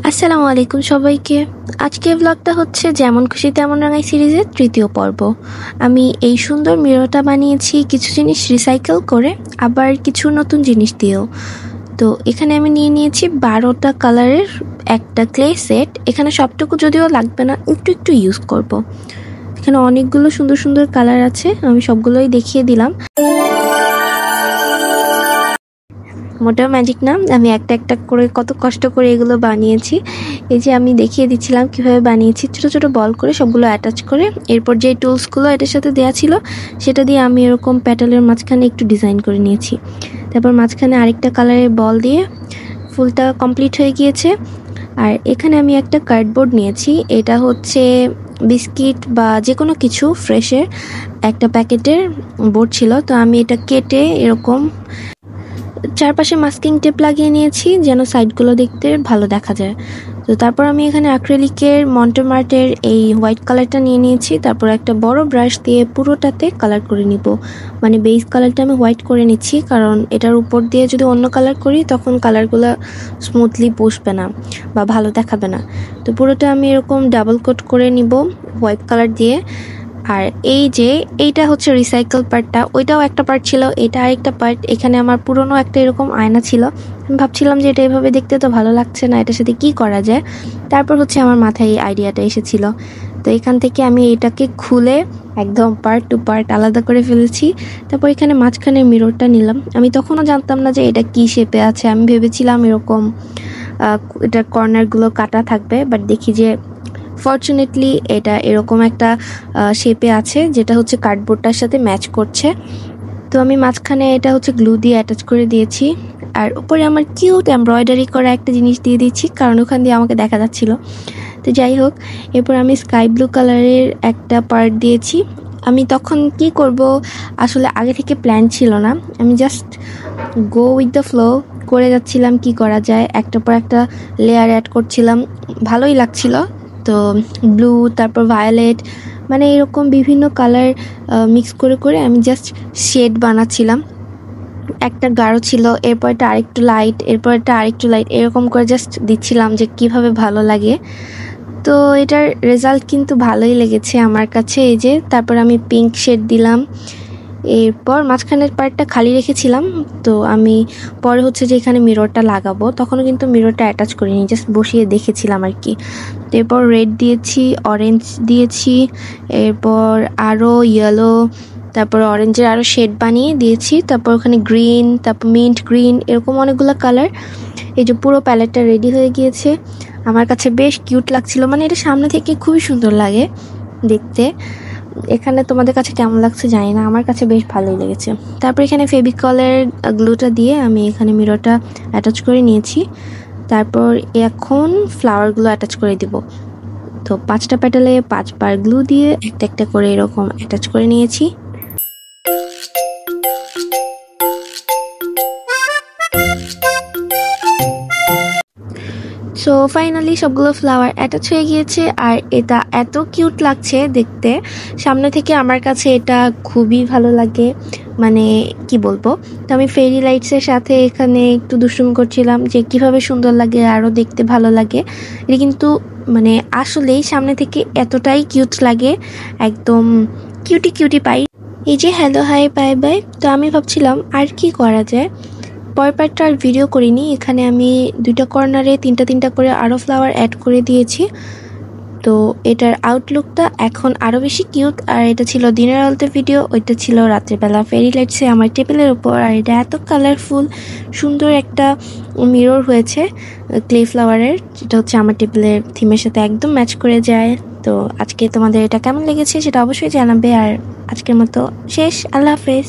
আসসালামু আলাইকুম সবাইকে। আজকের ব্লগটা হচ্ছে যেমন খুশি তেমন রাঙাই সিরিজের তৃতীয় পর্ব। আমি এই সুন্দর মিররটা বানিয়েছি কিছু জিনিস রিসাইকেল করে, আবার কিছু নতুন জিনিস দিয়েও। তো এখানে আমি নিয়ে নিয়েছি 12টা কালারের একটা ক্লে সেট। এখানে সবটুকু যদিও লাগবে না, একটু একটু ইউজ করব। এখানে অনেকগুলো সুন্দর সুন্দর কালার আছে, আমি সবগুলোই দেখিয়ে দিলাম। মোটেও ম্যাজিক না, আমি একটা একটা করে কত কষ্ট করে এগুলো বানিয়েছি। এই যে আমি দেখিয়ে দিচ্ছিলাম কিভাবে বানিয়েছি, ছোট ছোট বল করে সবগুলো অ্যাটাচ করে, এরপর যে টুলসগুলো এটার সাথে দেওয়া ছিল সেটা দিয়ে আমি এরকম প্যাটেলের মাঝখানে একটু ডিজাইন করে নিয়েছি। তারপর মাঝখানে আরেকটা কালারের বল দিয়ে ফুলটা কমপ্লিট হয়ে গিয়েছে। আর এখানে আমি একটা কার্ডবোর্ড নিয়েছি, এটা হচ্ছে বিস্কিট বা যে কোনো কিছু ফ্রেশের একটা প্যাকেটের বোর্ড ছিল। তো আমি এটা কেটে এরকম চারপাশে মাস্কিং টেপ লাগিয়ে নিয়েছি যেন সাইডগুলো দেখতে ভালো দেখা যায়। তো তারপর আমি এখানে অ্যাক্রিলিকের মন্টেমার্টের এই হোয়াইট কালারটা নিয়ে নিয়েছি। তারপর একটা বড় ব্রাশ দিয়ে পুরোটাতে কালার করে নিব, মানে বেস কালারটা আমি হোয়াইট করে নিচ্ছি, কারণ এটার উপর দিয়ে যদি অন্য কালার করি তখন কালারগুলো স্মুথলি বসবে না বা ভালো দেখাবে না। তো পুরোটা আমি এরকম ডাবল কোট করে নিব হোয়াইট কালার দিয়ে। আর এই যে এইটা হচ্ছে রিসাইকেল পার্টটা, ওইটাও একটা পার্ট ছিল, এটা আরেকটা পার্ট। এখানে আমার পুরনো একটা এরকম আয়না ছিল, আমি ভাবছিলাম যে এটা এভাবে দেখতে তো ভালো লাগছে না, এটার সাথে কি করা যায়। তারপর হচ্ছে আমার মাথায় এই আইডিয়াটা এসেছিল। তো এখান থেকে আমি এটাকে খুলে একদম পার্ট টু পার্ট আলাদা করে ফেলেছি। তারপর এখানে মাঝখানে মিররটা নিলাম। আমি তখনও জানতাম না যে এটা কি শেপে আছে, আমি ভেবেছিলাম এরকম এটার কর্নারগুলো কাটা থাকবে, বাট দেখি যে ফরচুনেটলি এটা এরকম একটা শেপে আছে যেটা হচ্ছে কার্ডবোর্ডটার সাথে ম্যাচ করছে। তো আমি মাঝখানে এটা হচ্ছে গ্লু দিয়ে অ্যাটাচ করে দিয়েছি, আর উপরে আমার কিউট এমব্রয়ডারি করা একটা জিনিস দিয়ে দিচ্ছি, কারণ ওখান দিয়ে আমাকে দেখা যাচ্ছিল। তো যাই হোক, এরপর আমি স্কাই ব্লু কালারের একটা পার্ট দিয়েছি। আমি তখন কি করব আসলে আগে থেকে প্ল্যান ছিল না, আমি just go with the flow করে যাচ্ছিলাম কি করা যায়, একটার পর একটা লেয়ার অ্যাড করছিলাম, ভালোই লাগছিল। তো ব্লু, তারপর ভায়োলেট, মানে এরকম বিভিন্ন কালার মিক্স করে করে আমি জাস্ট শেড বানাচ্ছিলাম। একটা গাঢ় ছিল, এরপর এটা আরেকটু লাইট, এরপর এটা আরেকটু লাইট, এরকম করে জাস্ট দিচ্ছিলাম যে কিভাবে ভালো লাগে। তো এটার রেজাল্ট কিন্তু ভালোই লেগেছে আমার কাছে। এই যে তারপর আমি পিঙ্ক শেড দিলাম, এরপর মাঝখানের পার্টটা খালি রেখেছিলাম। তো আমি পরে হচ্ছে যে এখানে মিররটা লাগাবো, তখনও কিন্তু মিররটা অ্যাটাচ করিনি, জাস্ট বসিয়ে দেখেছিলাম আর কি। তো এরপর রেড দিয়েছি, অরেঞ্জ দিয়েছি, এরপর আরও ইয়েলো, তারপর অরেঞ্জের আরও শেড বানিয়ে দিয়েছি, তারপর ওখানে গ্রিন, তারপর মিন্ট গ্রিন, এরকম অনেকগুলো কালার। এই যে পুরো প্যালেটটা রেডি হয়ে গিয়েছে, আমার কাছে বেশ কিউট লাগছিল, মানে এটা সামনে থেকে খুবই সুন্দর লাগে দেখতে। এখানে তোমাদের কাছে কেমন লাগছে জানি না, আমার কাছে বেশ ভালোই লেগেছে। তারপর এখানে ফেভিকলের গ্লুটা দিয়ে আমি এখানে মিররটা অ্যাটাচ করে নিয়েছি। তারপর এখন ফ্লাওয়ারগুলো অ্যাটাচ করে দিব। তো 5টা প্যাটেলে 5বার গ্লু দিয়ে একটা একটা করে এরকম অ্যাটাচ করে নিয়েছি। সো ফাইনালি সবগুলো ফ্লাওয়ার অ্যাটাচ হয়ে গিয়েছে, আর এটা এত কিউট লাগছে দেখতে। সামনে থেকে আমার কাছে এটা খুবই ভালো লাগে, মানে কি বলবো। তো আমি ফেরি লাইটসের সাথে এখানে একটু দুষ্টুমি করছিলাম যে কিভাবে সুন্দর লাগে, আরও দেখতে ভালো লাগে। এটা কিন্তু মানে আসলেই সামনে থেকে এতটাই কিউট লাগে, একদম কিউটি কিউটি পাই। এই যে হ্যালো হাই বাই বাই। তো আমি ভাবছিলাম আর কি করা যায়, পরের পার্টটা আর ভিডিও করিনি। এখানে আমি 2টা কর্নারে 3টা করে আরও ফ্লাওয়ার অ্যাড করে দিয়েছি। তো এটার আউটলুকটা এখন আরও বেশি কিউট। আর এটা ছিল দিনের আলোতে ভিডিও, ওইটা ছিল রাত্রেবেলা ফেরি লাইটসে আমার টেবিলের উপর। আর এটা এত কালারফুল সুন্দর একটা মিরর হয়েছে ক্লে ফ্লাওয়ারের, যেটা হচ্ছে আমার টেবিলের থিমের সাথে একদম ম্যাচ করে যায়। তো আজকে তোমাদের এটা কেমন লেগেছে সেটা অবশ্যই জানাবে। আর আজকের মতো শেষ, আল্লাহ হাফেজ।